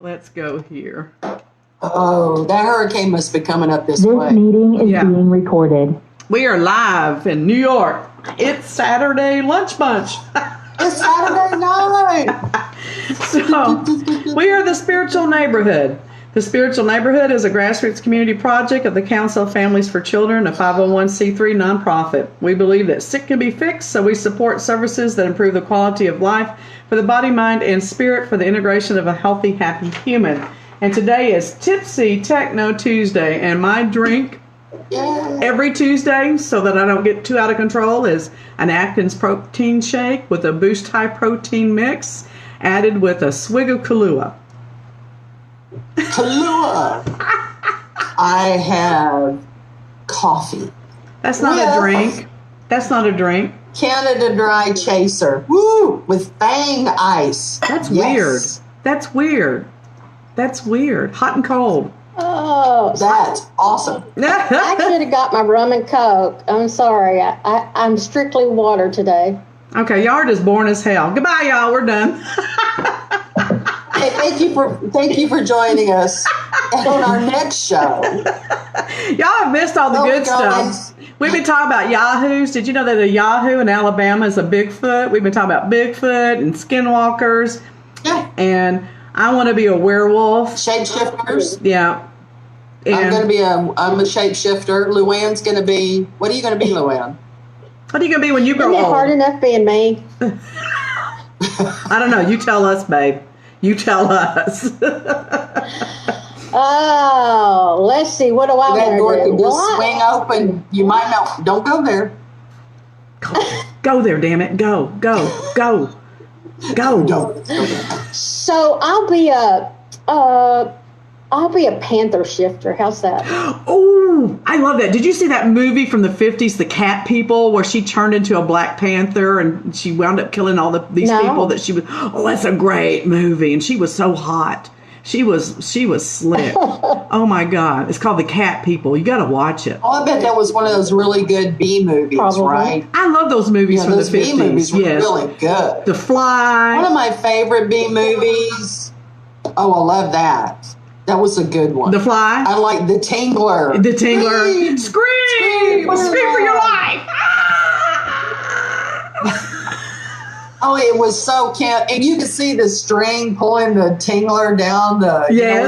Let's go here. Oh, that hurricane must be coming up this way. This meeting is being recorded. We are live in New York. It's Saturday lunch bunch. It's Saturday night. So, we are the Spiritual Neighborhood. The Spiritual Neighborhood is a grassroots community project of the Council of Families for Children, a 501c3 nonprofit. We believe that sick can be fixed, so we support services that improve the quality of life for the body, mind, and spirit for the integration of a healthy, happy human. And today is Tipsy Techno Tuesday, and my drink every Tuesday, so that I don't get too out of control, is an Atkins protein shake with a Boost High Protein mix added with a swig of Kahlua. Kahlua. I have coffee. That's not a drink. That's not a drink. Canada Dry Chaser. Woo! With Fang Ice. That's weird. That's weird. That's weird. Hot and cold. Oh, that's awesome. I should have got my rum and Coke. I'm sorry. I'm strictly water today. Okay, y'all are just boring as hell. Goodbye, y'all. We're done. Hey, thank you for joining us on our next show. Y'all have missed all the good stuff. We've been talking about yahoos. Did you know that a yahoo in Alabama is a Bigfoot? We've been talking about Bigfoot and skinwalkers. Yeah. And I want to be a werewolf. Shapeshifters. Yeah. And I'm going to be I'm a shapeshifter. Luann's going to be, what are you going to be, Luann? What are you going to be when you grow Isn't it old? hard enough being me? I don't know. You tell us, babe. You tell us. Oh, let's see. What do I That door want to can do? just swing open. You might not. Don't go there. Go there, damn it. Go. Don't. So I'll be a panther shifter. How's that? Oh, I love that. Did you see that movie from the 50s, The Cat People, where she turned into a Black Panther and she wound up killing all these people that she was. Oh, that's a great movie. And she was so hot. She was slick. Oh my God. It's called The Cat People. You got to watch it. Oh, I bet that was one of those really good B movies, Probably. right? I love those movies from those the 50s. B movies were really good. The Fly. One of my favorite B movies. Oh, I love that. That was a good one. The Fly. I like The Tingler. The Tingler. Scream for your life. Oh, it was so cute. And you could see the string pulling the Tingler down in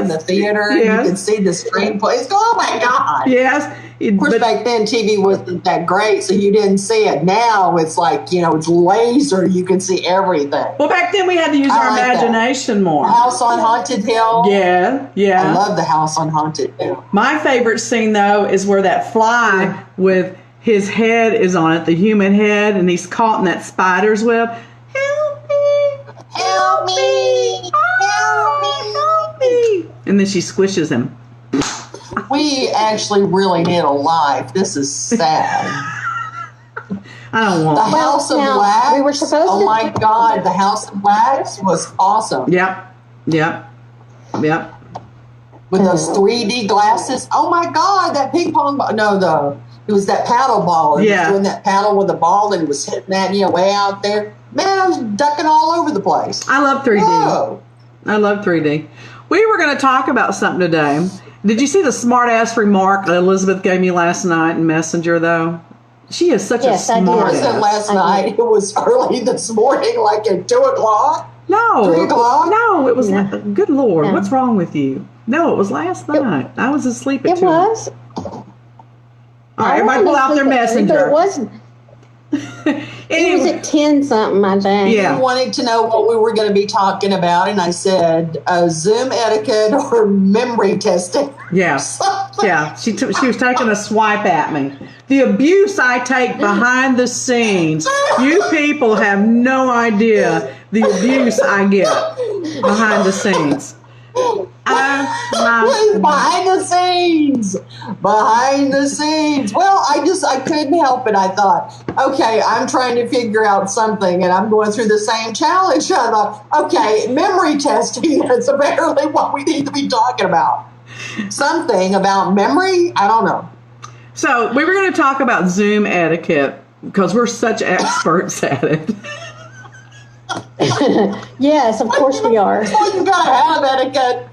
the theater. Yes. You could see the string pull. It's oh my God. Yes. Of course, back then TV wasn't that great, so you didn't see it. Now it's like, it's laser. You can see everything. Well, back then we had to use our imagination more. House on Haunted Hill. Yeah. I love the House on Haunted Hill. My favorite scene, though, is where that fly with his head is on it, the human head, and he's caught in that spider's web. Help me! Help me! Help me! Help me! And then she squishes him. We actually really need a life. This is sad. I don't want The House of Wax. We were supposed oh to- my God, the House of Wax was awesome. Yep. With those 3D glasses. Oh my God, that ping pong ball. No, it was that paddle ball. It was doing that paddle with the ball and it was hitting that, way out there. Man, I was ducking all over the place. I love 3D. Whoa. I love 3D. We were going to talk about something today. Did you see the smart-ass remark that Elizabeth gave me last night in Messenger, though? She is such a smart It ass. wasn't last night. It was early this morning, like at 2 o'clock. No. 3 o'clock? No, it was like, good Lord, what's wrong with you? No, it was last night. I was asleep at 2. It was. All right, everybody pull out their Messenger. But it wasn't. It was at 10 something, I think. Yeah. You wanted to know what we were going to be talking about, and I said Zoom etiquette or memory testing. Yeah. Yeah. She was taking a swipe at me. The abuse I take behind the scenes. You people have no idea the abuse I get behind the scenes. Behind the scenes. Well, I couldn't help it. I thought, okay, I'm trying to figure out something, and I'm going through the same challenge. I thought, okay, memory testing is apparently what we need to be talking about. Something about memory? I don't know. So we were going to talk about Zoom etiquette because we're such experts at it. Yes, of course we are. Well, you gotta have etiquette.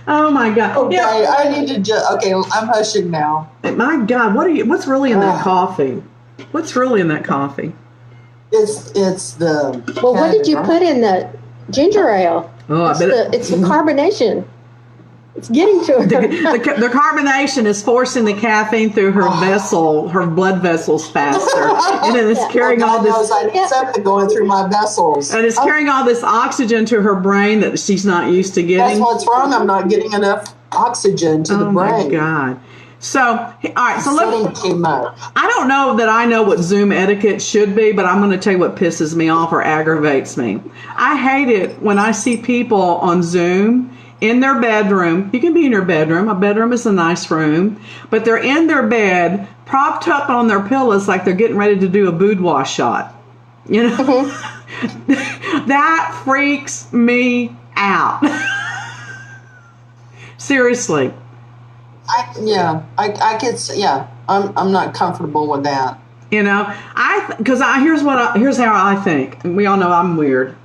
Oh my God. Okay, Yeah. I need to just. Okay, I'm hushing now. My God, what's really in that coffee? What's really in that coffee? It's the. Well, what did you put in the ginger ale? Oh, I bet It's the carbonation. It's getting to her. the carbonation is forcing the caffeine through her blood vessels faster, and then it's carrying all this. I need something going through my vessels. And it's carrying all this oxygen to her brain that she's not used to getting. That's what's wrong. I'm not getting enough oxygen to the brain. Oh my God. So, all right. So Too much. I don't know that I know what Zoom etiquette should be, but I'm going to tell you what pisses me off or aggravates me. I hate it when I see people on Zoom in their bedroom. You can be in your bedroom. A bedroom is a nice room, but they're in their bed, propped up on their pillows like they're getting ready to do a boudoir shot. You know, that freaks me out. Seriously. I could say, I'm not comfortable with that. You know, here's how I think. And we all know I'm weird.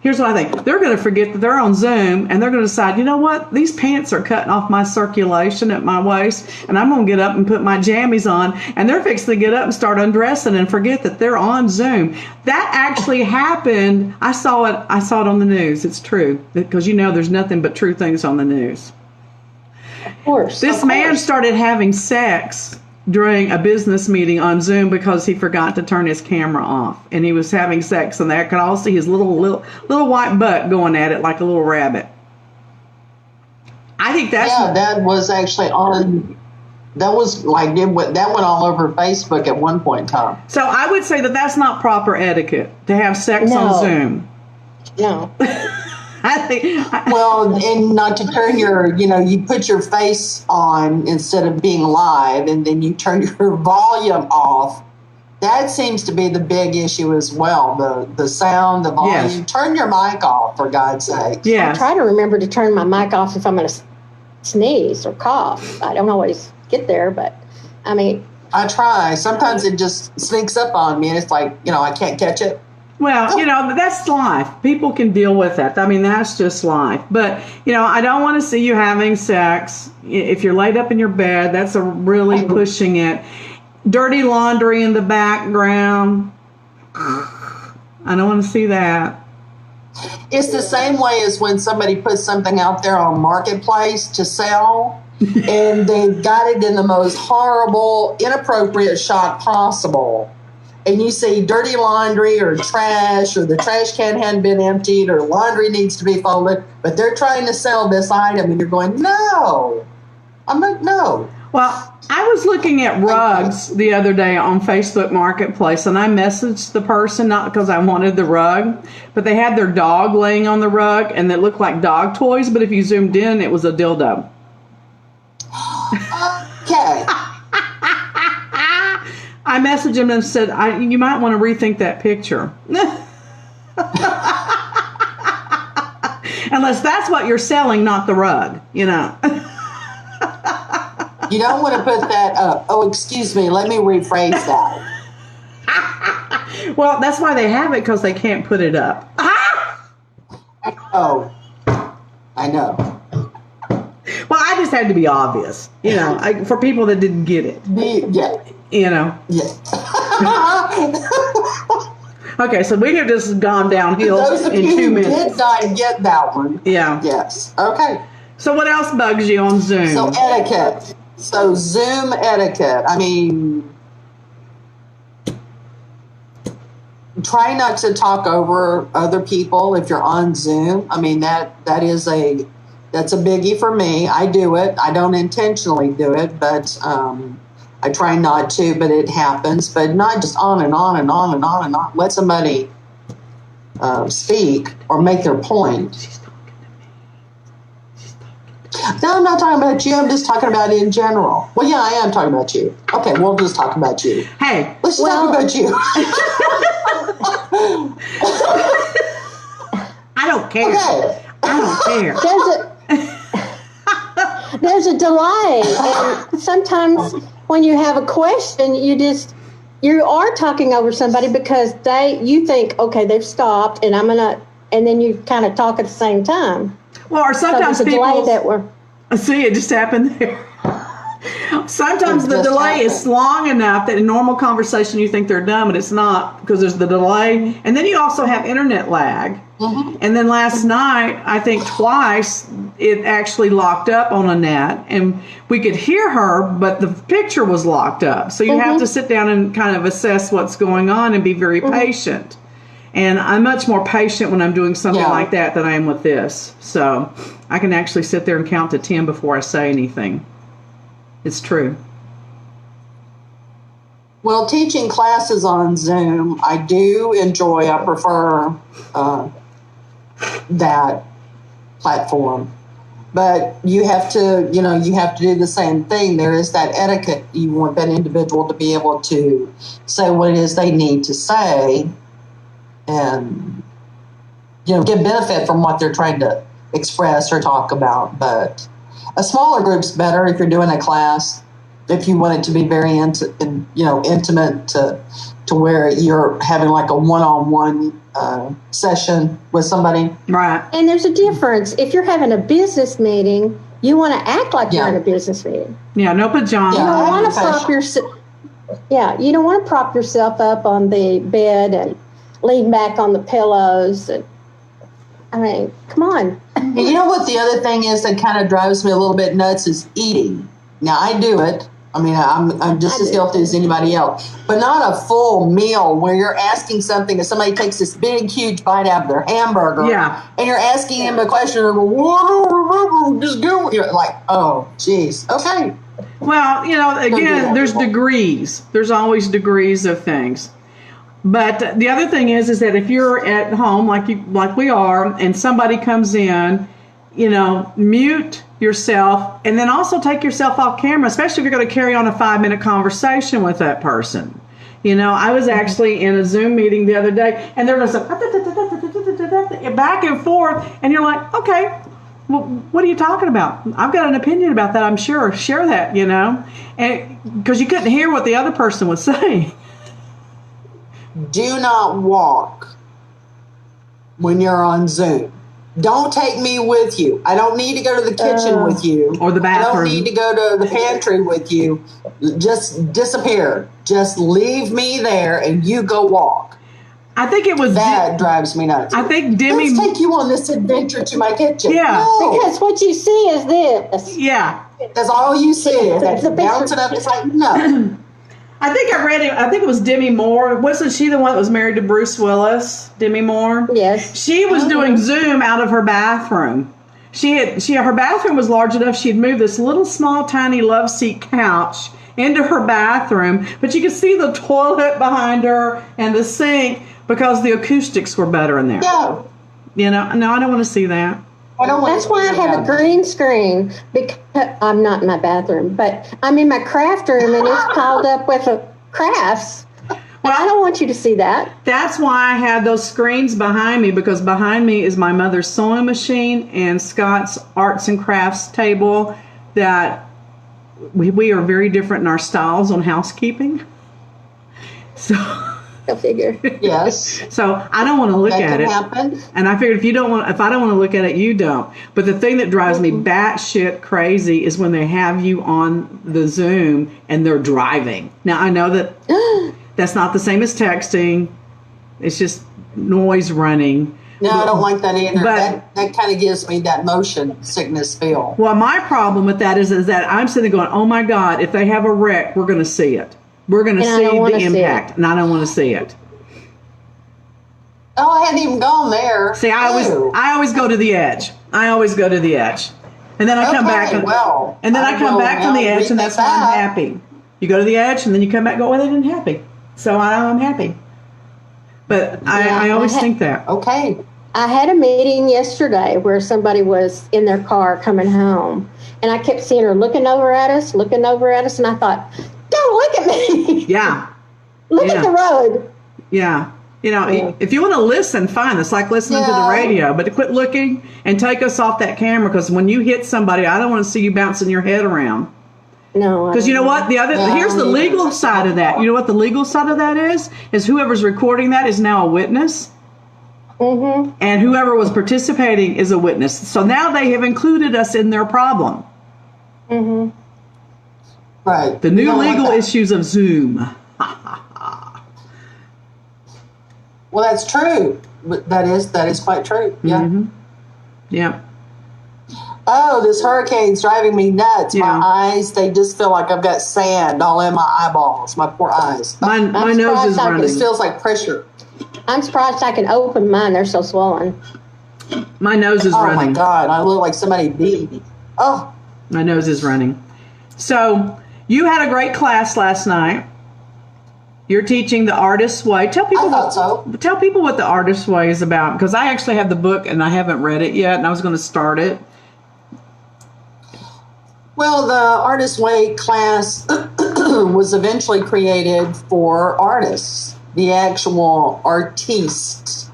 Here's what I think. They're going to forget that they're on Zoom, and they're going to decide, you know what? These pants are cutting off my circulation at my waist, and I'm going to get up and put my jammies on, and they're fixing to get up and start undressing and forget that they're on Zoom. That actually happened. I saw it on the news. It's true, because you know there's nothing but true things on the news. Of course. This man started having sex during a business meeting on Zoom because he forgot to turn his camera off, and he was having sex, and I could all see his little white butt going at it like a little rabbit. I think that was actually on. That was like that went all over Facebook at one point in time. So I would say that that's not proper etiquette to have sex on Zoom. No. I think. Well, and not to turn you put your face on instead of being live, and then you turn your volume off. That seems to be the big issue as well. The sound, the volume. Yes. Turn your mic off, for God's sake. Yeah. I try to remember to turn my mic off if I'm going to sneeze or cough. I don't always get there, but I mean. I try. Sometimes it just sneaks up on me, and it's like, I can't catch it. Well, that's life. People can deal with that. I mean, that's just life. But, I don't want to see you having sex. If you're laid up in your bed, that's really pushing it. Dirty laundry in the background. I don't want to see that. It's the same way as when somebody puts something out there on Marketplace to sell, and they've got it in the most horrible, inappropriate shot possible. And you see dirty laundry or trash, or the trash can hadn't been emptied, or laundry needs to be folded, but they're trying to sell this item, and you're going, no. I'm like, no. Well, I was looking at rugs the other day on Facebook Marketplace, and I messaged the person, not because I wanted the rug, but they had their dog laying on the rug, and it looked like dog toys, but if you zoomed in, it was a dildo. Okay. I messaged him and said, you might want to rethink that picture. Unless that's what you're selling, not the rug, You don't want to put that up. Oh, excuse me. Let me rephrase that. Well, that's why they have it, because they can't put it up. Oh, I know. Well, I just had to be obvious, for people that didn't get it. Yeah. Yeah. Okay, so we have just gone downhill Those of in you 2 who minutes. did not get that one. Yeah. Yes. Okay. So what else bugs you on Zoom? So etiquette. So Zoom etiquette. I mean, try not to talk over other people if you're on Zoom. I mean, that's a biggie for me. I do it. I don't intentionally do it, but I try not to, but it happens. But not just on and on and on and on and on. Let somebody speak or make their point. She's talking to me. No, I'm not talking about you. I'm just talking about in general. Well, yeah, I am talking about you. Okay, we'll just talk about you. Hey. Let's talk about you. I don't care. Okay. I don't care. There's a delay, and sometimes when you have a question, you you are talking over somebody because you think, okay, they've stopped, and and then you kind of talk at the same time. Well, or sometimes so people that were. See, it just happened there. Sometimes the delay is long enough that in normal conversation you think they're done, but it's not because there's the delay. And then you also have internet lag. Mm-hmm. And then last night, I think twice, it actually locked up on a net. And we could hear her, but the picture was locked up. So you have to sit down and kind of assess what's going on and be very patient. And I'm much more patient when I'm doing something like that than I am with this. So I can actually sit there and count to 10 before I say anything. It's true. Well, teaching classes on Zoom, I do enjoy. I prefer that platform. But you have to do the same thing. There is that etiquette. You want that individual to be able to say what it is they need to say and, get benefit from what they're trying to express or talk about. But a smaller group's better if you're doing a class. If you want it to be very intimate to where you're having like a one-on-one session with somebody. Right. And there's a difference. If you're having a business meeting, you want to act like you're in a business meeting. Yeah, no pajamas. You don't want to prop yourself. Yeah, you don't want to prop yourself up on the bed and lean back on the pillows. And I mean, come on. And you know what the other thing is that kind of drives me a little bit nuts is eating. Now, I do it. I mean, I'm just as guilty as anybody else. But not a full meal where you're asking something and somebody takes this big, huge bite out of their hamburger. Yeah. And you're asking him a question and just go. You're like, oh, geez. Okay. Well, again, there's degrees. There's always degrees of things. But the other thing is that if you're at home like we are, and somebody comes in, mute yourself, and then also take yourself off camera, especially if you're going to carry on a 5-minute conversation with that person. I was actually in a Zoom meeting the other day, and there was a back and forth, and you're like, okay, well, what are you talking about? I've got an opinion about that, I'm sure. Share that, and because you couldn't hear what the other person was saying. Do not walk when you're on Zoom. Don't take me with you. I don't need to go to the kitchen with you. Or the bathroom. I don't need to go to the pantry with you. Just disappear. Just leave me there and you go walk. I think it was... That drives me nuts. I think Demi... Let's take you on this adventure to my kitchen. Yeah. No. Because what you see is this. Yeah. That's all you see. That's bouncing up. It's like, no. I think I read it. I think it was Demi Moore. Wasn't she the one that was married to Bruce Willis? Demi Moore? Yes. She was doing Zoom out of her bathroom. Her bathroom was large enough. She had moved this little small tiny love seat couch into her bathroom, but you could see the toilet behind her and the sink because the acoustics were better in there. Yeah. No, I don't want to see that. That's why I have a green screen, because I'm not in my bathroom, but I'm in my craft room and it's piled up with crafts. Well, I don't want you to see that. That's why I had those screens behind me, because behind me is my mother's sewing machine and Scott's arts and crafts table. That we are very different in our styles on housekeeping. So... Go figure. Yes. So I don't want to look at it. Happen. And I figured if I don't want to look at it, you don't. But the thing that drives me batshit crazy is when they have you on the Zoom and they're driving. Now I know that that's not the same as texting. It's just noise running. No, I don't like that either. But that kind of gives me that motion sickness feel. Well, my problem with that is that I'm sitting there going, oh my God, if they have a wreck, we're going to see it. We're going to see the impact, and I don't want to see it. Oh, I hadn't even gone there. See, I always go to the edge. And then I come back. I come back from the edge, and that's why I'm happy. You go to the edge, and then you come back and go, well, they didn't happy. So I'm happy. But I always think that. Okay. I had a meeting yesterday where somebody was in their car coming home, and I kept seeing her looking over at us, and I thought, don't look at me. Yeah. Look at the road. Yeah. If you want to listen, fine. It's like listening to the radio. But to quit looking and take us off that camera, because when you hit somebody, I don't want to see you bouncing your head around. No. Because you know what? Here's the legal side of that. You know what the legal side of that is? Is whoever's recording that is now a witness. Mm-hmm. And whoever was participating is a witness. So now they have included us in their problem. Mm-hmm. Right. The new legal issues of Zoom. Well, that's true. That is quite true. Yeah. Mm-hmm. Yeah. Oh, this hurricane's driving me nuts. Yeah. My eyes, they just feel like I've got sand all in my eyeballs, my poor eyes. My nose is running. It feels like pressure. I'm surprised I can open mine. They're so swollen. My nose is running. Oh, my God. I look like somebody beat me. Oh. My nose is running. So, you had a great class last night. You're teaching the Artist's Way. Tell people what the Artist's Way is about, because I actually have the book and I haven't read it yet, and I was going to start it. Well, the Artist's Way class was eventually created for artists, the actual artistes,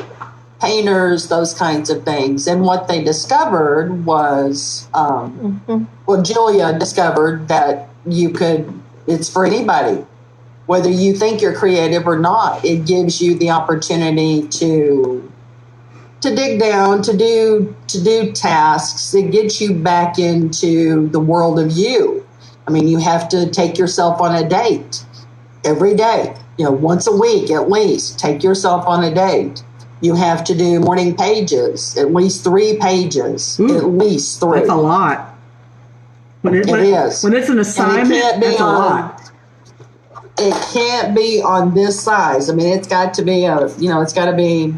painters, those kinds of things. And what they discovered was, well, Julia discovered that it's for anybody. Whether you think you're creative or not, it gives you the opportunity to dig down, to do tasks. It gets you back into the world of you. I mean, you have to take yourself on a date every day, once a week at least. Take yourself on a date. You have to do morning pages, at least 3 pages. Ooh, at least 3. That's a lot. When it's an assignment, that's a lot. It can't be on this size. I mean, it's got to be it's got to be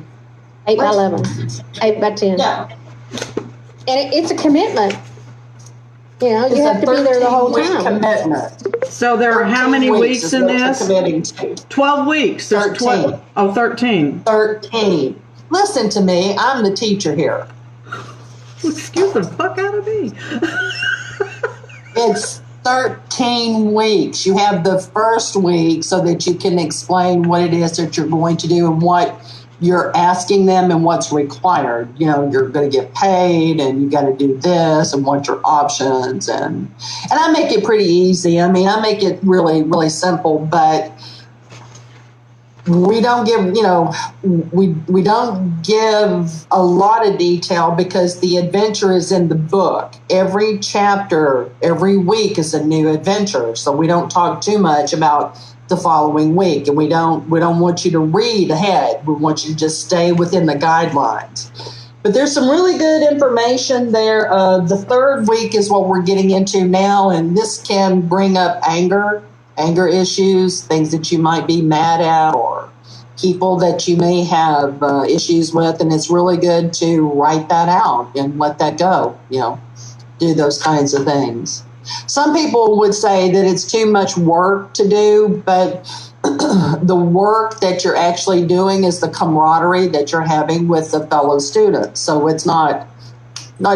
8 by 11, 8 by 10. Yeah. And it's a commitment. You have to be there the whole time. Commitment. So there are how many weeks in this? 12 weeks. There's 13. 13. 13. Listen to me. I'm the teacher here. Excuse the fuck out of me. It's 13 weeks. You have the first week so that you can explain what it is that you're going to do and what you're asking them and what's required. You're going to get paid and you got to do this and what your options and I make it pretty easy. I mean, I make it really, really simple, but we don't give, we don't give a lot of detail because the adventure is in the book. Every chapter, every week is a new adventure. So we don't talk too much about the following week, and we don't want you to read ahead. We want you to just stay within the guidelines. But there's some really good information there. The 3rd week is what we're getting into now, and this can bring up anger issues, things that you might be mad at, or people that you may have issues with, and it's really good to write that out and let that go, do those kinds of things. Some people would say that it's too much work to do, but the work that you're actually doing is the camaraderie that you're having with the fellow students. So it's not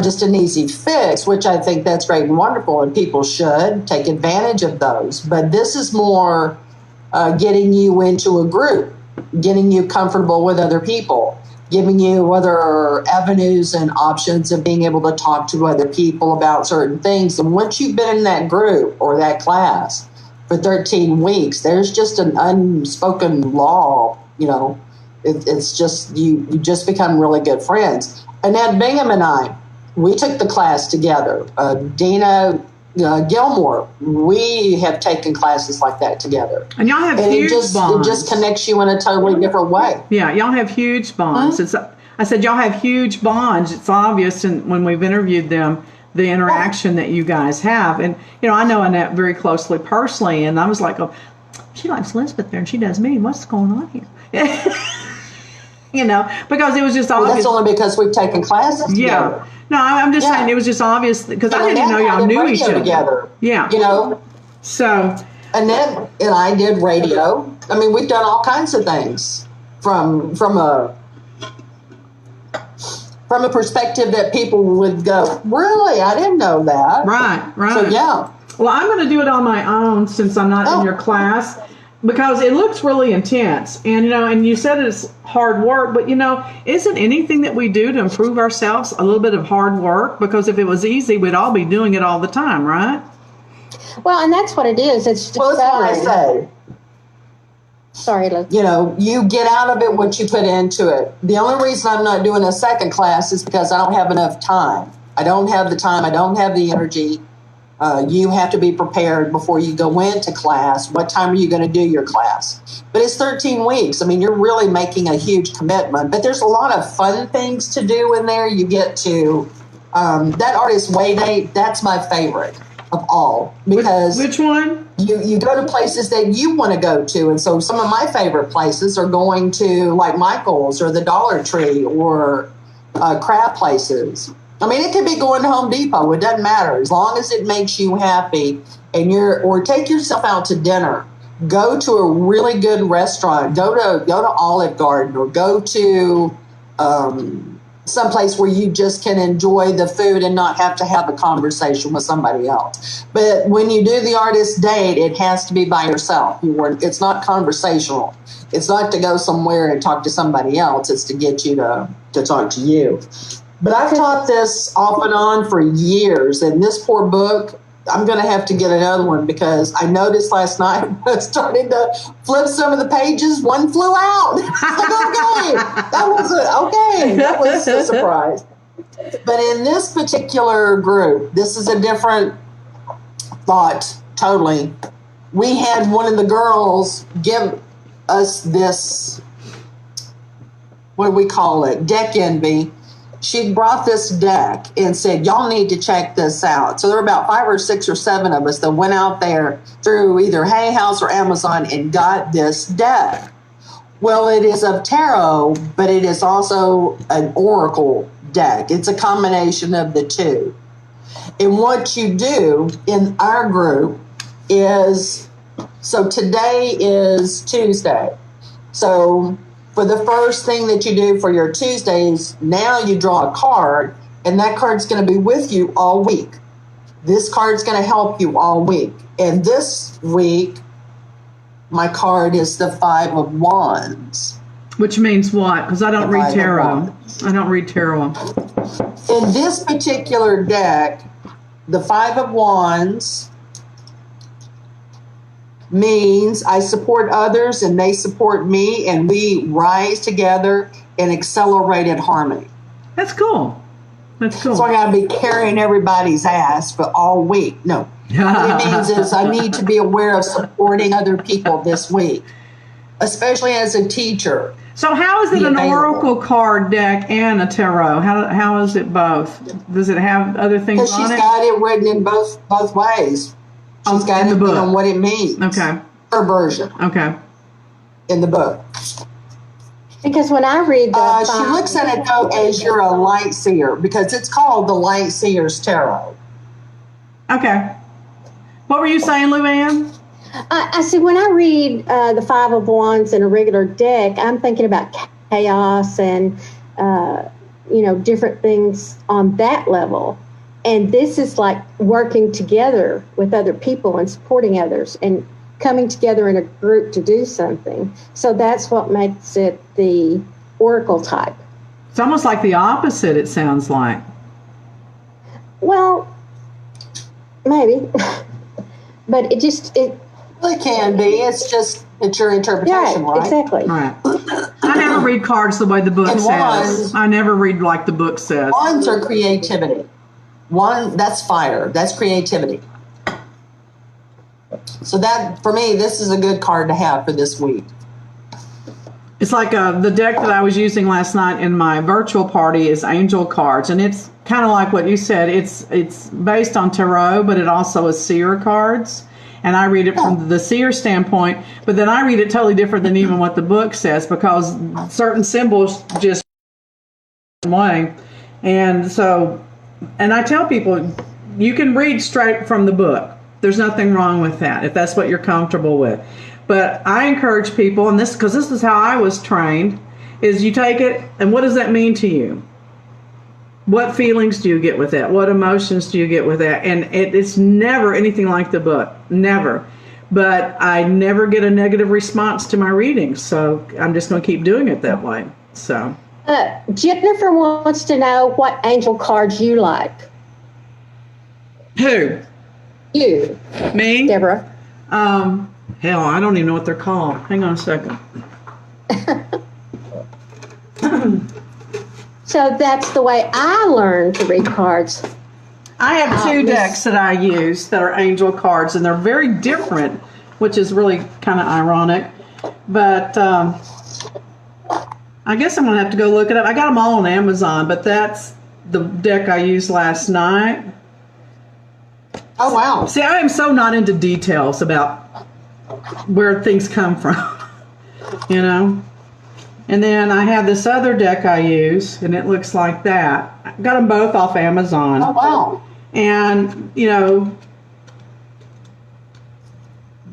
just an easy fix, which I think that's great and wonderful, and people should take advantage of those. But this is more getting you into a group, getting you comfortable with other people, giving you other avenues and options of being able to talk to other people about certain things. And once you've been in that group or that class for 13 weeks, there's just an unspoken law, it's just, you just become really good friends. Annette Bingham and I, we took the class together. Dina Gilmore, we have taken classes like that together. And y'all have huge bonds. It just connects you in a totally different way. Yeah, y'all have huge bonds. I said y'all have huge bonds. It's obvious when we've interviewed them, the interaction that you guys have. And, I know Annette very closely personally, and I was like, oh, she likes Elizabeth there and she does me. What's going on here? Because it was just obvious. That's only because we've taken classes together. Yeah. No, I'm just saying it was just obvious because I didn't know y'all knew each other. Together. Yeah. So. Annette and I did radio. I mean, we've done all kinds of things from a perspective that people would go, really? I didn't know that. Right. So, yeah. Well, I'm going to do it on my own since I'm not in your class because it looks really intense. And, and you said it's hard work, but, isn't anything that we do to improve ourselves a little bit of hard work? Because if it was easy, we'd all be doing it all the time, right? Well, and that's what it is. It's Well, that's what I say. Sorry, Liz. You know, you get out of it what you put into it. The only reason I'm not doing a second class is because I don't have enough time. I don't have the time. I don't have the energy. You have to be prepared before you go into class. What time are you going to do your class? But it's 13 weeks. I mean, you're really making a huge commitment. But there's a lot of fun things to do in there. You get to that artist way date. That's my favorite of all because which one? You go to places that you want to go to, and so some of my favorite places are going to like Michael's or the Dollar Tree or craft places. I mean, it could be going to Home Depot. It doesn't matter as long as it makes you happy. And or take yourself out to dinner. Go to a really good restaurant. Go to Olive Garden or go to someplace where you just can enjoy the food and not have to have a conversation with somebody else. But when you do the artist date, it has to be by yourself. It's not conversational. It's not to go somewhere and talk to somebody else. It's to get you to talk to you. But I've taught this off and on for years, and this poor book, I'm going to have to get another one because I noticed last night when I started to flip some of the pages, one flew out. That was a surprise. But in this particular group, this is a different thought totally. We had one of the girls give us this, what do we call it, deck envy. She brought this deck and said, y'all need to check this out. So there were about 5 or 6 or 7 of us that went out there through either Hay House or Amazon and got this deck. Well, it is of tarot, but it is also an oracle deck. It's a combination of the two. And what you do in our group is, so today is Tuesday. So for the first thing that you do for your Tuesdays, now you draw a card, and that card's going to be with you all week. This card's going to help you all week. And this week, my card is the 5 of Wands. Which means what? Because I don't read tarot. I don't read tarot. In this particular deck, the 5 of Wands means I support others and they support me, and we rise together in accelerated harmony. That's cool. That's cool. So I got to be carrying everybody's ass for all week. No. What it means is I need to be aware of supporting other people this week, especially as a teacher. So how is it an oracle card deck and a tarot? How is it both? Does it have other things on it? Because she's got it written in both ways. She's got it on what it means. Okay. Her version. Okay. In the book. Because when I read that, she looks at it though as you're a light seer, because it's called the Light Seer's Tarot. Okay. What were you saying, Luann? I see. When I read the 5 of Wands in a regular deck, I'm thinking about chaos and different things on that level. And this is like working together with other people and supporting others and coming together in a group to do something. So that's what makes it the oracle type. It's almost like the opposite, it sounds like. Well, maybe. But it can be. It's your interpretation, right? Exactly. Right. I never read cards the way the book says. I never read like the book says. Wands are creativity. That's fire. That's creativity. So that, for me, this is a good card to have for this week. It's like the deck that I was using last night in my virtual party is angel cards, and it's kind of like what you said. It's based on tarot, but it also is seer cards, and I read it from the seer standpoint. But then I read it totally different than even what the book says, because certain symbols just way, and so. And I tell people, you can read straight from the book. There's nothing wrong with that if that's what you're comfortable with. But I encourage people, and because this is how I was trained, is you take it, and what does that mean to you? What feelings do you get with that? What emotions do you get with that? And it's never anything like the book. Never. But I never get a negative response to my readings, so I'm just going to keep doing it that way. So. Jennifer wants to know what angel cards you like. Who? You, Me? Deborah. Hell, I don't even know what they're called. Hang on a second. So that's the way I learned to read cards. I have two Miss- decks that I use that are angel cards, and they're very different, which is really kind of ironic. But I guess I'm going to have to go look it up. I got them all on Amazon, but that's the deck I used last night. Oh, wow. See, I am so not into details about where things come from, you know? And then I have this other deck I use, and it looks like that. I got them both off Amazon. Oh, wow. And, you know,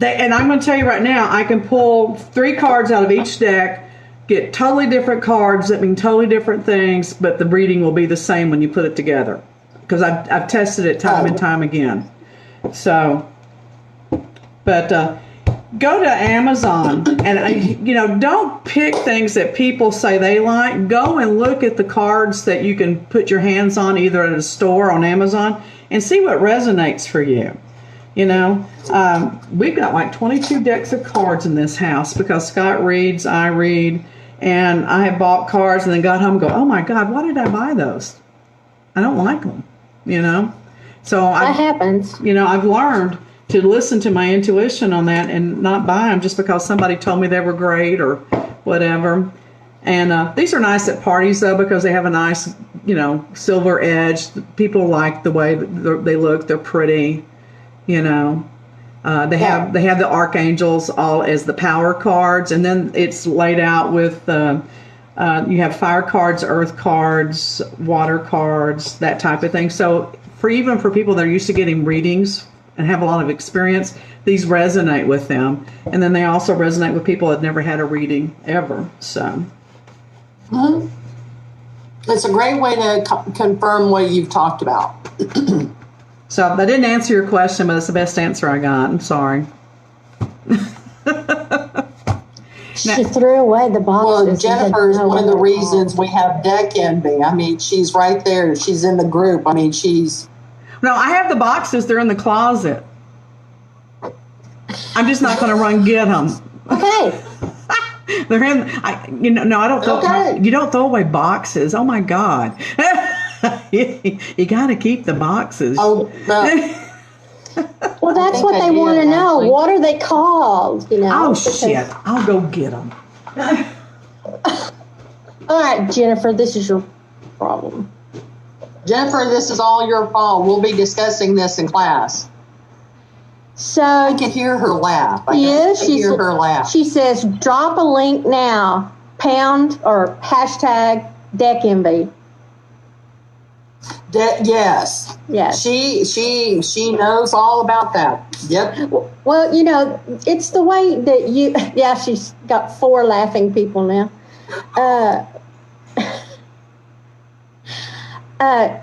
and I'm going to tell you right now, I can pull 3 cards out of each deck, get totally different cards that mean totally different things, but the reading will be the same when you put it together. Because I've tested it time and time again. So, but go to Amazon and, you know, don't pick things that people say they like. Go and look at the cards that you can put your hands on either at a store or on Amazon and see what resonates for you. You know, we've got like 22 decks of cards in this house because Scott reads, I read, and I have bought cards and then got home and go, oh my God, why did I buy those? I don't like them, you know? So That happens. you know, I've learned to listen to my intuition on that and not buy them just because somebody told me they were great or whatever. And these are nice at parties though because they have a nice, you know, silver edge. People like the way they look. They're pretty, you know. They have the archangels all as the power cards, and then it's laid out with you have fire cards, earth cards, water cards, that type of thing. So even for people that are used to getting readings and have a lot of experience, these resonate with them. And then they also resonate with people that never had a reading ever. So It's a great way to confirm what you've talked about. So I didn't answer your question, but it's the best answer I got. I'm sorry. She threw away the boxes. Well, Jennifer is one of the reasons we have deck envy. I mean, she's right there. She's in the group. I mean, she's... No, I have the boxes. They're in the closet. I'm just not going to run get them. Okay. They're in. I don't throw. Okay. You don't throw away boxes. Oh my God. You got to keep the boxes. Oh, Well, that's think what I they want to did, know. actually. What are they called? You know. Oh because- shit! I'll go get them. All right, Jennifer, this is your problem. Jennifer, this is all your fault. We'll be discussing this in class. So I can hear her laugh. I can hear her laugh. she says, drop a link now, pound or hashtag deck envy. Yes. Yes. She knows all about that. Yep. Well, you know, it's the way that you, yeah, she's got 4 laughing people now.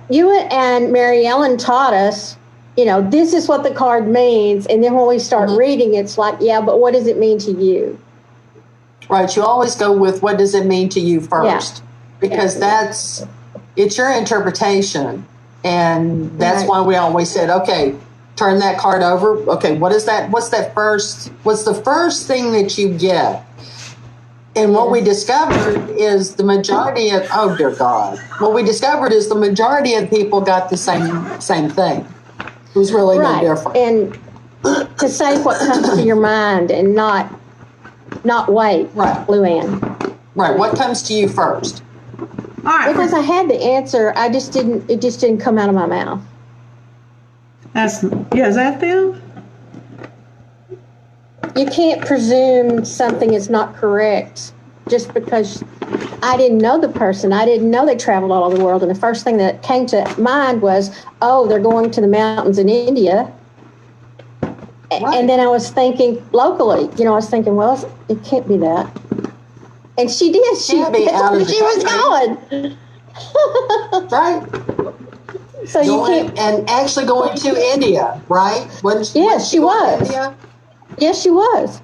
You and Mary Ellen taught us, you know, this is what the card means. And then when we start reading, it's like, yeah, but what does it mean to you? Right. You always go with what does it mean to you first, because it's your interpretation. And that's why we always said, okay, turn that card over. Okay, what is that? What's the first thing that you get? And what we discovered is the majority of, oh dear God, what we discovered is the majority of people got the same thing. It was really no different. And to say what comes to your mind and not wait, Right. Luann. Right. What comes to you first? All right. Because I had the answer, it just didn't come out of my mouth. Is that them? You can't presume something is not correct just because I didn't know the person. I didn't know they traveled all over the world. And the first thing that came to mind was, oh, they're going to the mountains in India. Right. And then I was thinking locally, you know, I was thinking, well, it can't be that. And she did. Can't be out of the She was going. Right. So you can't. And actually going to India, right? Yes, she was. India? Yes, she was.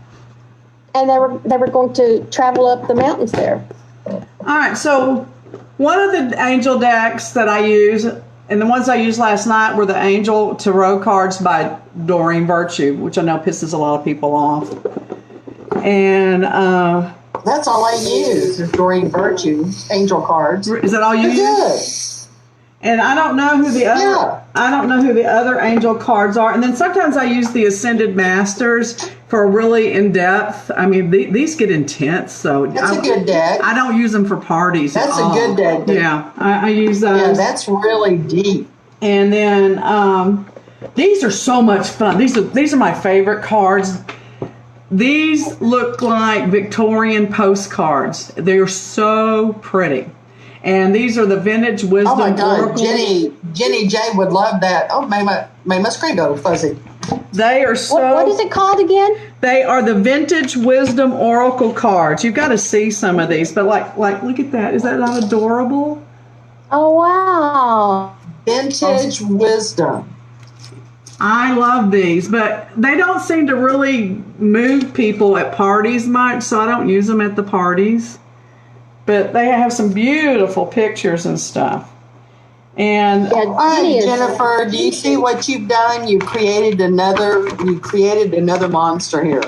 And they were going to travel up the mountains there. All right. So one of the angel decks that I use And the ones I used last night were the Angel Tarot cards by Doreen Virtue, which I know pisses a lot of people off. And That's all I use is Doreen Virtue angel cards. is that all you They're use? And I don't know who the other Yeah. I don't know who the other angel cards are. And then sometimes I use the Ascended Masters for really in depth. I mean, these get intense. So That's a good deck. I don't use them for parties. That's at all. a good deck. Yeah, I use those. Yeah, that's really deep. And then these are so much fun. These are my favorite cards. These look like Victorian postcards. They're so pretty. And these are the Vintage Wisdom Oh my God, Oracle. Jenny J would love that. Oh, made my screen go fuzzy. They are so. What is it called again? They are the Vintage Wisdom Oracle cards. You've got to see some of these. But like look at that. Is that not adorable? Oh, wow. Vintage wisdom. I love these, but they don't seem to really move people at parties much, so I don't use them at the parties. But they have some beautiful pictures and stuff. And Yeah, All right, Jenny is- Jennifer, do you see what you've done? You created another monster here.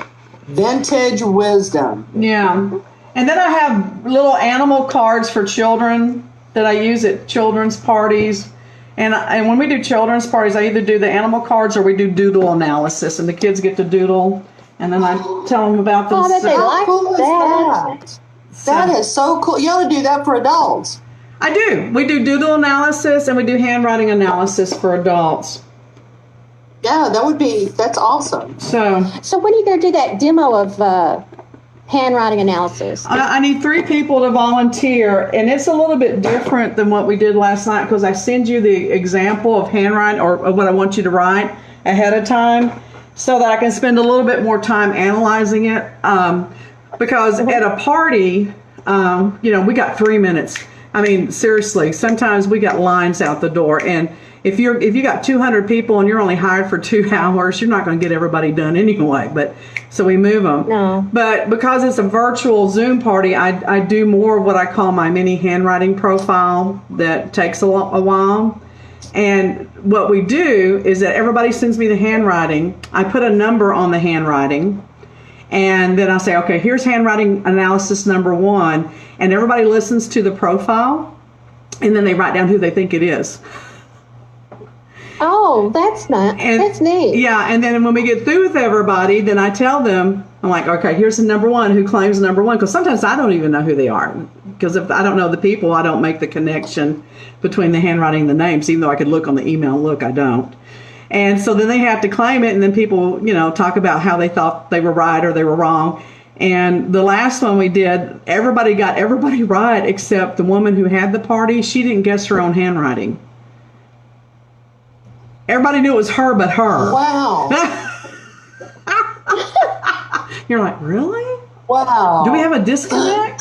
Vintage wisdom. yeah. And then I have little animal cards for children that I use at children's parties. And when we do children's parties, I either do the animal cards or we do doodle analysis, and the kids get to doodle, and then I tell them about Oh, I bet they themselves. like cool is that. That is so cool. You ought to do that for adults. I do. We do doodle analysis and we do handwriting analysis for adults. Yeah, that's awesome. So So when are you going to do that demo of handwriting analysis? I need 3 people to volunteer, and it's a little bit different than what we did last night because I send you the example of handwriting or of what I want you to write ahead of time so that I can spend a little bit more time analyzing it. Because at a party, we got 3 minutes. I mean, seriously, sometimes we got lines out the door, and if you got 200 people and you're only hired for 2 hours, you're not going to get everybody done anyway. But so we move them. No. But because it's a virtual Zoom party, I do more of what I call my mini handwriting profile that takes a while. And what we do is that everybody sends me the handwriting. I put a number on the handwriting. And then I say, okay, here's handwriting analysis number 1. And everybody listens to the profile. And then they write down who they think it is. Oh, that's nice. And, That's neat. Yeah, and then when we get through with everybody, then I tell them, I'm like, okay, here's the number 1 who claims number 1. Because sometimes I don't even know who they are. Because if I don't know the people, I don't make the connection between the handwriting and the names. Even though I could look on the email, look, I don't. And so then they have to claim it, and then people, talk about how they thought they were right or they were wrong. And the last one we did, everybody got everybody right except the woman who had the party. She didn't guess her own handwriting. Everybody knew it was her but her. Wow. You're like, really? Wow. Do we have a disconnect?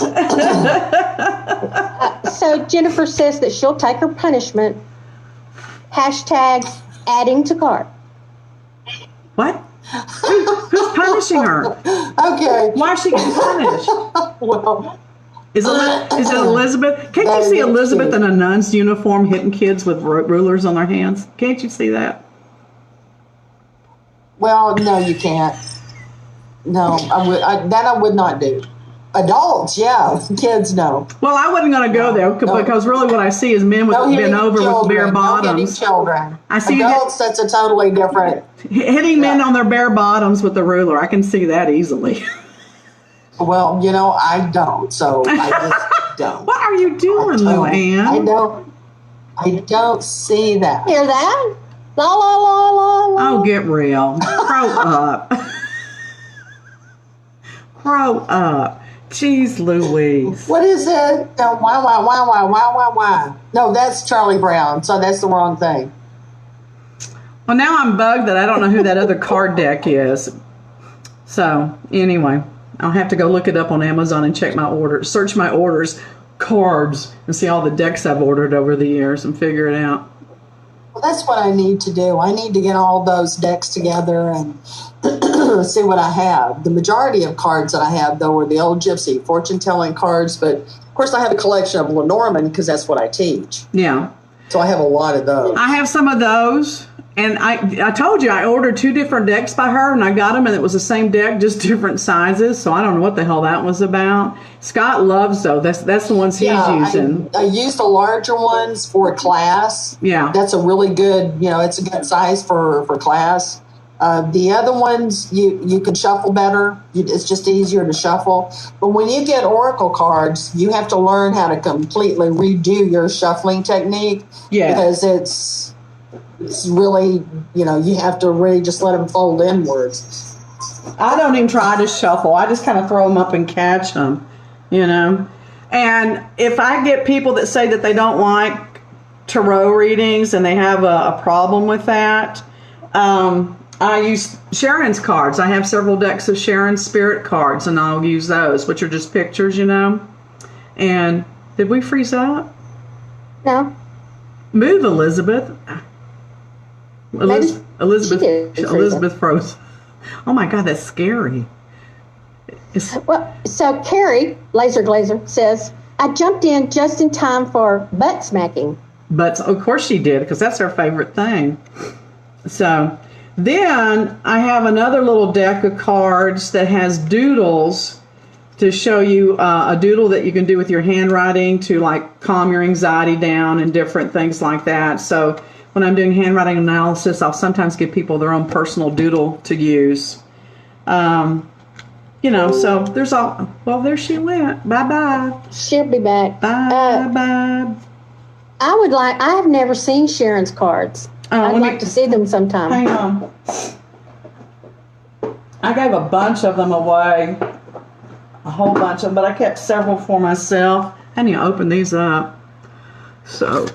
So Jennifer says that she'll take her punishment. Hashtag adding to cart. What? Who's punishing her? Okay. Why is she getting punished? Well, Is it Elizabeth? Can't you see Elizabeth in a nun's uniform hitting kids with rulers on their hands? Can't you see that? well, no, you can't. No, I would not do. Adults, yeah. Kids, no. Well, I wasn't going to go there because really what I see is men with No hitting bent over with bare children. No hitting bottoms. children. I see Adults, that's a totally different. Hitting men on their bare bottoms with a ruler. I can see that easily. Well, I don't, so I just don't. What are you doing, Luann? I don't see that. Hear that? La la la la la. Oh, get real. Grow up. Grow up. Jeez Louise. What is it? No, why? No, that's Charlie Brown, so that's the wrong thing. Well, now I'm bugged that I don't know who that other card deck is. So, anyway, I'll have to go look it up on Amazon and check my orders, search my orders, cards, and see all the decks I've ordered over the years and figure it out. Well, that's what I need to do. I need to get all those decks together and see what I have. The majority of cards that I have, though, are the old Gypsy fortune-telling cards, but of course I have a collection of Lenormand because that's what I teach. Yeah. So I have a lot of those. I have some of those. And I told you I ordered 2 different decks by her, and I got them, and it was the same deck, just different sizes. So I don't know what the hell that was about. Scott loves those. That's the ones he's using. I used the larger ones for class. Yeah, that's a really good. It's a good size for class. The other ones you can shuffle better. It's just easier to shuffle. But when you get Oracle cards, you have to learn how to completely redo your shuffling technique. Yeah, because it's really, you have to really just let them fold inwards. I don't even try to shuffle. I just kind of throw them up and catch them, And if I get people that say that they don't like tarot readings and they have a problem with that, I use Sharon's cards. I have several decks of Sharon's spirit cards, and I'll use those, which are just pictures, And did we freeze up? No. Move, Elizabeth. Elizabeth froze. Oh my God, that's scary. So Carrie, Laser Glazer, says, I jumped in just in time for butt smacking. But of course she did, because that's her favorite thing. So then I have another little deck of cards that has doodles to show you a doodle that you can do with your handwriting to like calm your anxiety down and different things like that. So when I'm doing handwriting analysis, I'll sometimes give people their own personal doodle to use. So there's all, well, there she went. Bye-bye. She'll be back. Bye-bye. I have never seen Sharon's cards. I'd like to see them sometime. Hang on. I gave a bunch of them away. A whole bunch of them, but I kept several for myself. I need to open these up. So.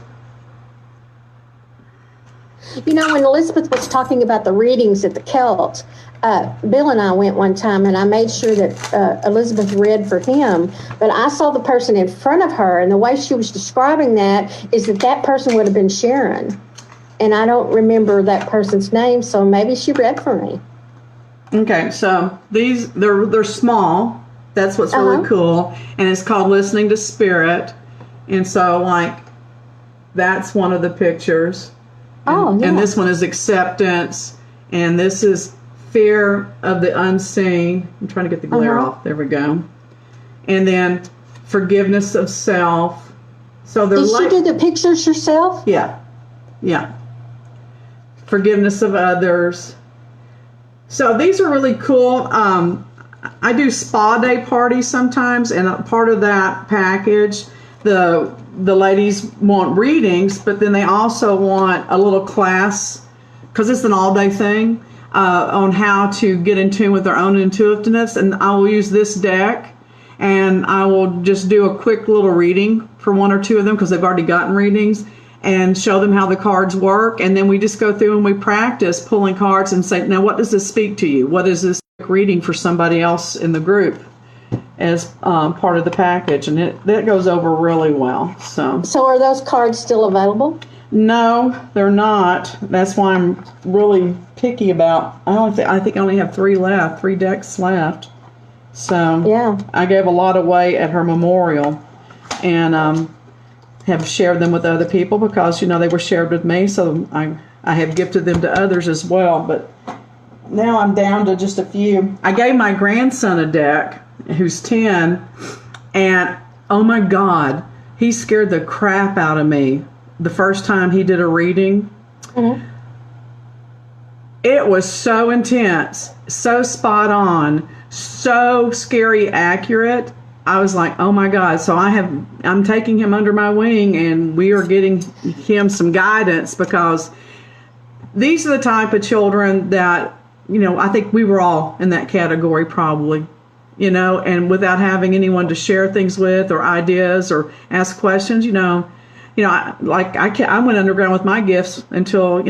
When Elizabeth was talking about the readings at the Celt, Bill and I went one time, and I made sure that Elizabeth read for him. But I saw the person in front of her, and the way she was describing that is that person would have been Sharon. And I don't remember that person's name, so maybe she read for me. Okay, so they're small. That's what's really cool. And it's called Listening to Spirit. And so, that's one of the pictures. And this one is acceptance. And this is fear of the unseen. I'm trying to get the glare off. There we go. And then forgiveness of self. So they're Did she do the pictures herself? Yeah. Forgiveness of others. So these are really cool. I do spa day parties sometimes, and a part of that package, the ladies want readings, but then they also want a little class, because it's an all-day thing, on how to get in tune with their own intuitiveness. And I will use this deck, and I will just do a quick little reading for 1 or 2 of them, because they've already gotten readings, and show them how the cards work. And then we just go through and we practice pulling cards and say, now what does this speak to you? What is this reading for somebody else in the group as part of the package? And that goes over really well. So are those cards still available? No, they're not. That's why I'm really picky about. I think I only have 3 decks left. So yeah, I gave a lot away at her memorial, and have shared them with other people because they were shared with me. So I have gifted them to others as well. But now I'm down to just a few. I gave my grandson a deck, who's 10, and oh my God, he scared the crap out of me the first time he did a reading. Mm-hmm. It was so intense, so spot on, so scary accurate. I was like, oh my God. So I'm taking him under my wing, and we are getting him some guidance, because these are the type of children that, I think we were all in that category probably, and without having anyone to share things with or ideas or ask questions, I went underground with my gifts until,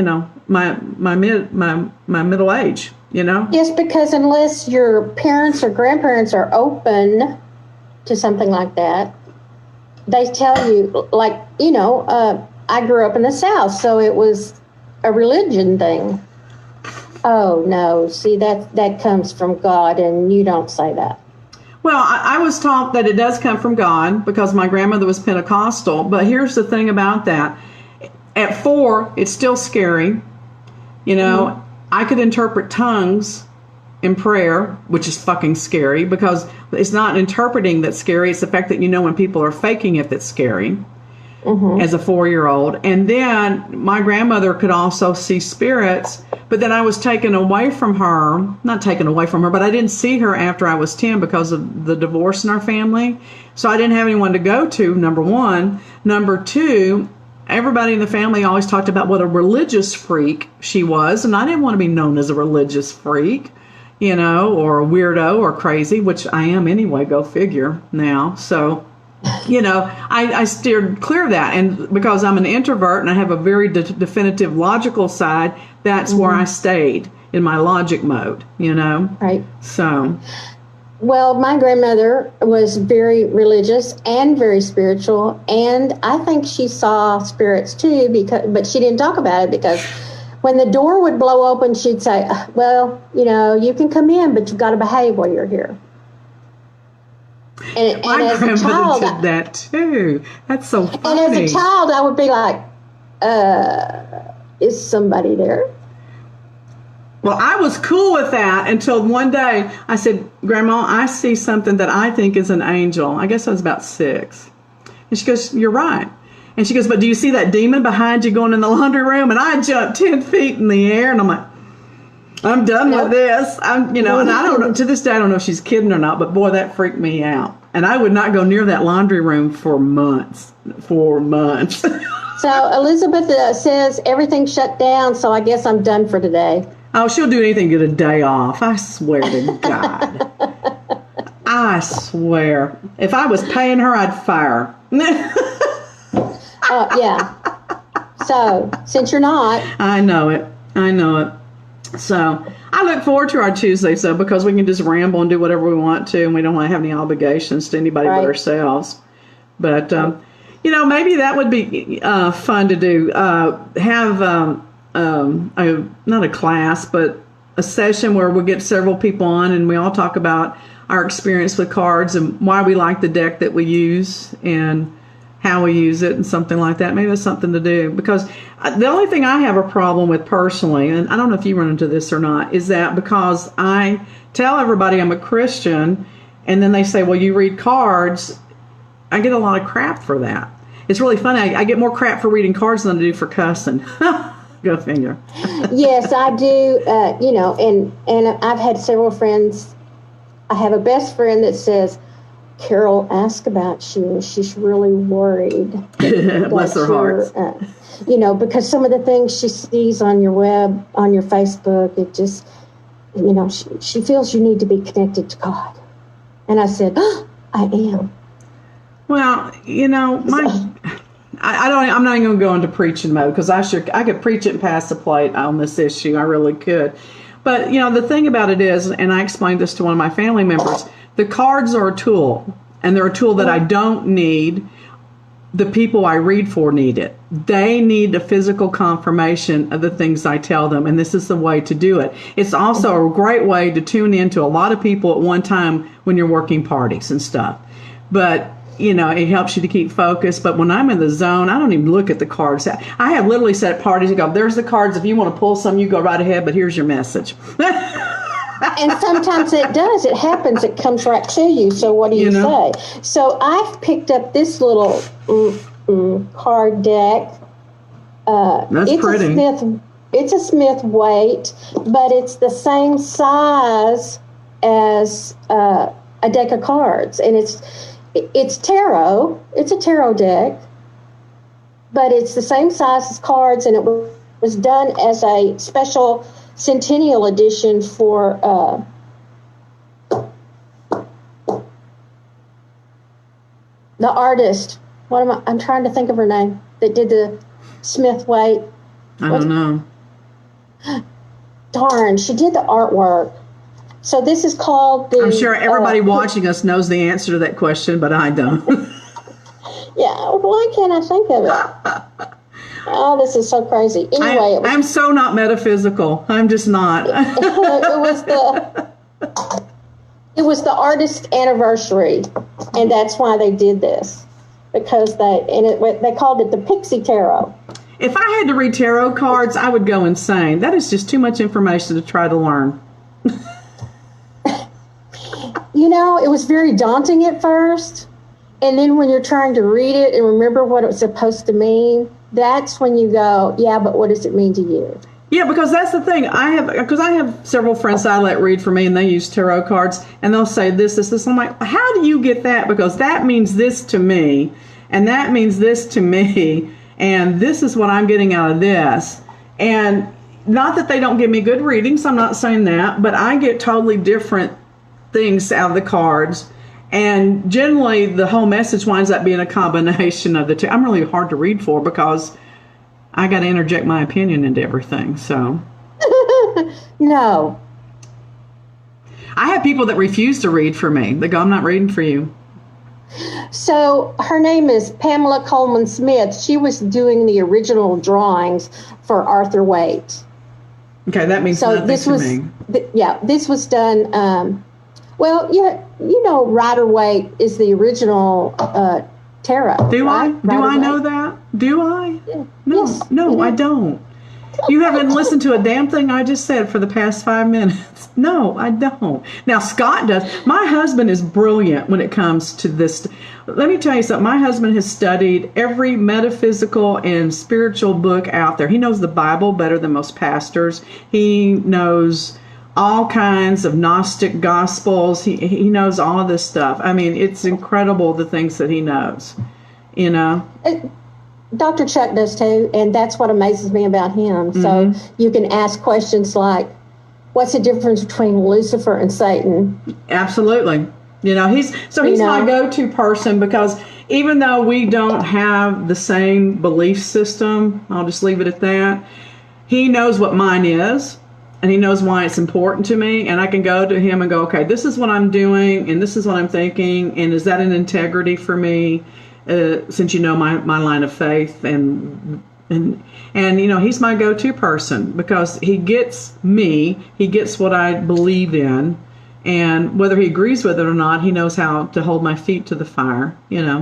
my middle age, Yes, because unless your parents or grandparents are open to something like that, they tell you, I grew up in the South, so it was a religion thing. Oh no, see, that comes from God, and you don't say that. Well, I was taught that it does come from God because my grandmother was Pentecostal, but here's the thing about that. At 4, it's still scary. You know, I could interpret tongues in prayer, which is fucking scary because it's not interpreting that's scary. It's the fact that you know when people are faking it that's scary. As a 4-year-old. And then my grandmother could also see spirits, but then I was taken away from her, not taken away from her, but I didn't see her after I was 10 because of the divorce in our family. So I didn't have anyone to go to, number one. Number two, everybody in the family always talked about what a religious freak she was, and I didn't want to be known as a religious freak, you know, or a weirdo or crazy, which I am anyway, go figure now. So you know, I steered clear of that. And because I'm an introvert and I have a very definitive logical side, that's where I stayed in my logic mode, you know? Right. So. Well, my grandmother was very religious and very spiritual. And I think she saw spirits too, but she didn't talk about it because when the door would blow open, she'd say, well, you know, you can come in, but you've got to behave while you're here. And my as a child, did that too. That's so funny. And as a child, I would be like, is somebody there? Well, I was cool with that until one day I said, Grandma, I see something that I think is an angel. I guess I was about 6. And she goes, you're right. And she goes, but do you see that demon behind you going in the laundry room? And I jumped 10 feet in the air and I'm like, I'm done with this. And I don't know, to this day, I don't know if she's kidding or not, but boy, that freaked me out. And I would not go near that laundry room for months. So Elizabeth says everything shut down, so I guess I'm done for today. Oh, she'll do anything to get a day off. I swear to God. I swear. If I was paying her, I'd fire her. Yeah. So, since you're not. I know it. So I look forward to our Tuesdays, though, because we can just ramble and do whatever we want to, and we don't want to have any obligations to anybody but ourselves. But, maybe that would be fun to do. Have not a class, but a session where we'll get several people on, and we all talk about our experience with cards and why we like the deck that we use and how we use it and something like that. Maybe that's something to do, because the only thing I have a problem with personally, and I don't know if you run into this or not, is that because I tell everybody I'm a Christian and then they say, well, you read cards, I get a lot of crap for that. It's really funny. I get more crap for reading cards than I do for cussing. Go figure. Yes, I do. And I've had several friends. I have a best friend that says, Carol asked about you, and she's really worried. Bless her heart. Because some of the things she sees on your web, on your Facebook, it just, she feels you need to be connected to God. And I said, I am. Well, I'm not even going to go into preaching mode, because I could preach it and pass the plate on this issue. I really could. But, the thing about it is, and I explained this to one of my family members, the cards are a tool, and they're a tool that I don't need. The people I read for need it. They need a physical confirmation of the things I tell them, and this is the way to do it. It's also a great way to tune into a lot of people at one time when you're working parties and stuff. But, it helps you to keep focused. But when I'm in the zone, I don't even look at the cards. I have literally set at parties and go, there's the cards. If you want to pull some, you go right ahead, but here's your message. And sometimes it does. It happens. It comes right to you. So what do you say? So I've picked up this little card deck. That's pretty. It's a Smith weight, but it's the same size as a deck of cards. And it's tarot. It's a tarot deck, but it's the same size as cards, and it was done as a special Centennial edition for the artist. I'm trying to think of her name that did the Smith weight. I don't know. Darn, she did the artwork. So this is called the... I'm sure everybody watching us knows the answer to that question, but I don't. Yeah, why can't I think of it? Oh, this is so crazy. Anyway, I'm so not metaphysical. I'm just not. It was the artist's anniversary, and that's why they did this, because they called it the Pixie Tarot. If I had to read tarot cards, I would go insane. That is just too much information to try to learn. It was very daunting at first. And then when you're trying to read it and remember what it was supposed to mean, that's when you go, yeah, but what does it mean to you? Yeah, because that's the thing. I have several friends that I let read for me, and they use tarot cards, and they'll say this. I'm like, how do you get that? Because that means this to me, and that means this to me, and this is what I'm getting out of this. And not that they don't give me good readings, I'm not saying that, but I get totally different things out of the cards. And generally, the whole message winds up being a combination of the two. I'm really hard to read for because I got to interject my opinion into everything. So, no. I have people that refuse to read for me. They go, I'm not reading for you. So her name is Pamela Coleman Smith. She was doing the original drawings for Arthur Waite. Okay, that means nothing to me. This was done. Rider Waite is the original tarot. Do right? I? Do I know that? Do I? Yeah. No, Yes, no, I don't. You haven't listened to a damn thing I just said for the past 5 minutes. No, I don't. Now, Scott does. My husband is brilliant when it comes to this. Let me tell you something. My husband has studied every metaphysical and spiritual book out there. He knows the Bible better than most pastors. He knows all kinds of Gnostic gospels. He knows all of this stuff. I mean, it's incredible the things that he knows, Dr. Chuck does too, and that's what amazes me about him. Mm-hmm. So you can ask questions like, what's the difference between Lucifer and Satan? Absolutely. He's my go-to person because even though we don't have the same belief system, I'll just leave it at that, he knows what mine is. And he knows why it's important to me, and I can go to him and go, okay, this is what I'm doing, and this is what I'm thinking, and is that an integrity for me? Since my line of faith, and he's my go-to person because he gets me, he gets what I believe in, and whether he agrees with it or not, he knows how to hold my feet to the fire.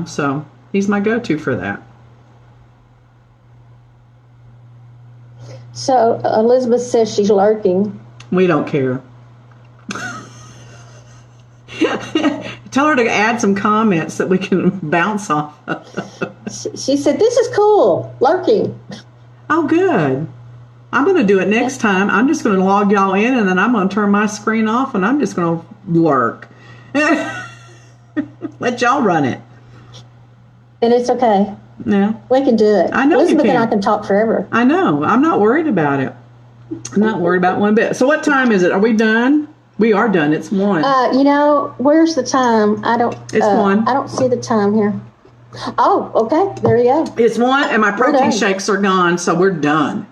So he's my go-to for that. So Elizabeth says she's lurking. We don't care. Tell her to add some comments that we can bounce off of. She said, this is cool, lurking. Oh, good. I'm going to do it next time. I'm just going to log y'all in, and then I'm going to turn my screen off, and I'm just going to lurk. Let y'all run it. And it's okay. Yeah. We can do it. I know Elizabeth you can. and I can talk forever. I know. I'm not worried about it. I'm not worried about one bit. So what time is it? Are we done? We are done. It's 1. Where's the time? I don't. It's 1. I don't see the time here. Oh, okay. There you go. It's 1, and my protein shakes are gone, so we're done.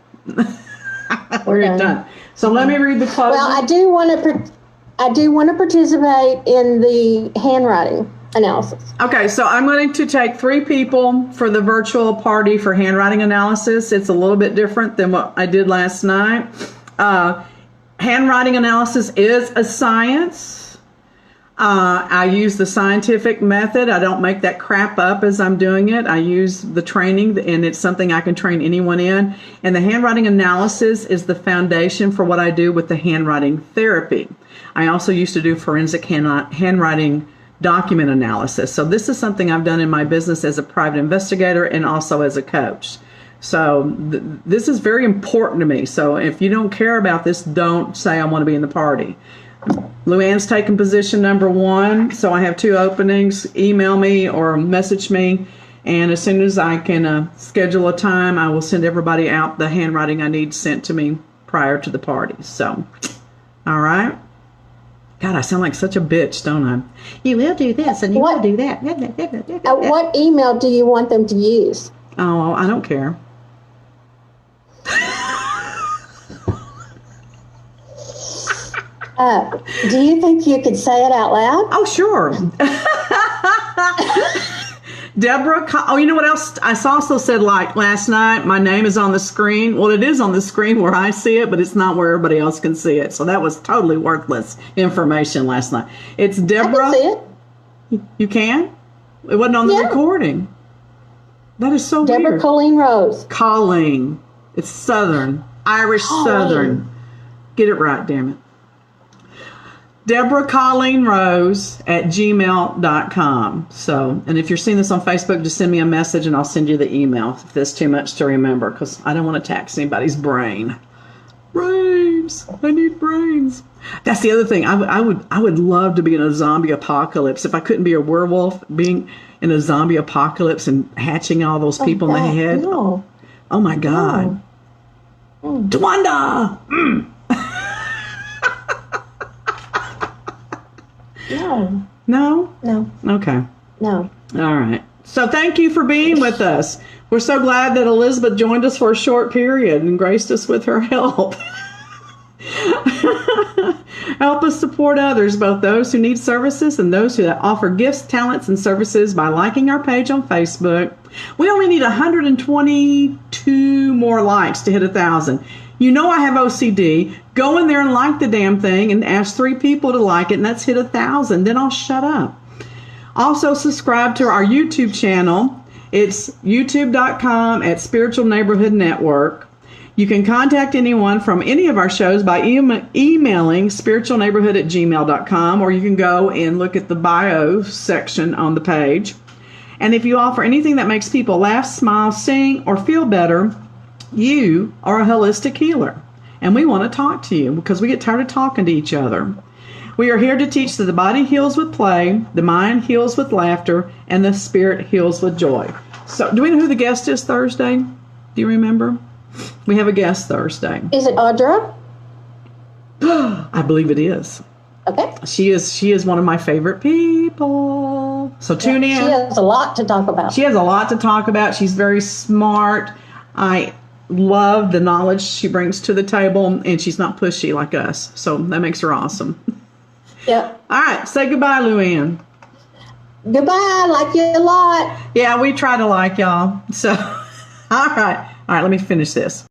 We're done. So let me read the closing. Well, I do want to participate in the handwriting analysis. Okay, so I'm going to take 3 people for the virtual party for handwriting analysis. It's a little bit different than what I did last night. Handwriting analysis is a science. I use the scientific method. I don't make that crap up as I'm doing it. I use the training, and it's something I can train anyone in. And the handwriting analysis is the foundation for what I do with the handwriting therapy. I also used to do forensic handwriting document analysis. So this is something I've done in my business as a private investigator and also as a coach. So this is very important to me. So if you don't care about this, don't say I want to be in the party. Luann's taking position number 1. So I have 2 openings. Email me or message me. And as soon as I can schedule a time, I will send everybody out the handwriting I need sent to me prior to the party. So, all right. God, I sound like such a bitch, don't I? You will do this and you will do that. What email do you want them to use? Oh, I don't care. Do you think you could say it out loud? Oh, sure. Deborah, you know what else? I also said, like, last night, my name is on the screen. Well, it is on the screen where I see it, but it's not where everybody else can see it. So that was totally worthless information last night. It's Deborah. I can see it. You can? It wasn't on the recording. That is so Deborah weird. Colleen Rose. Colleen. It's Southern. Irish Southern. Get it right, damn it. Deborah Colleen Rose at gmail.com. So, and if you're seeing this on Facebook, just send me a message and I'll send you the email if that's too much to remember, because I don't want to tax anybody's brain. Brains. I need brains. That's the other thing. I would love to be in a zombie apocalypse. If I couldn't be a werewolf, being in a zombie apocalypse and hatching all those people in the head. No. Oh my God. Twanda! No. No? No. Okay. No. All right. So thank you for being with us. We're so glad that Elizabeth joined us for a short period and graced us with her help. Help us support others, both those who need services and those who offer gifts, talents, and services by liking our page on Facebook. We only need 122 more likes to hit 1,000. You know I have OCD. Go in there and like the damn thing and ask 3 people to like it, and that's hit 1,000. Then I'll shut up. Also, subscribe to our YouTube channel. It's youtube.com at Spiritual Neighborhood Network. You can contact anyone from any of our shows by emailing spiritualneighborhood@gmail.com, or you can go and look at the bio section on the page. And if you offer anything that makes people laugh, smile, sing, or feel better, you are a holistic healer. And we want to talk to you because we get tired of talking to each other. We are here to teach that the body heals with play, the mind heals with laughter, and the spirit heals with joy. So, do we know who the guest is Thursday? Do you remember? We have a guest Thursday. Is it Audra? I believe it is. Okay. She is one of my favorite people. So tune in. She has a lot to talk about. She has a lot to talk about. She's very smart. I love the knowledge she brings to the table, and she's not pushy like us. So that makes her awesome. Yep. All right. Say goodbye, Luann. Goodbye. Like you a lot. Yeah, we try to like y'all. So, all right. All right, let me finish this.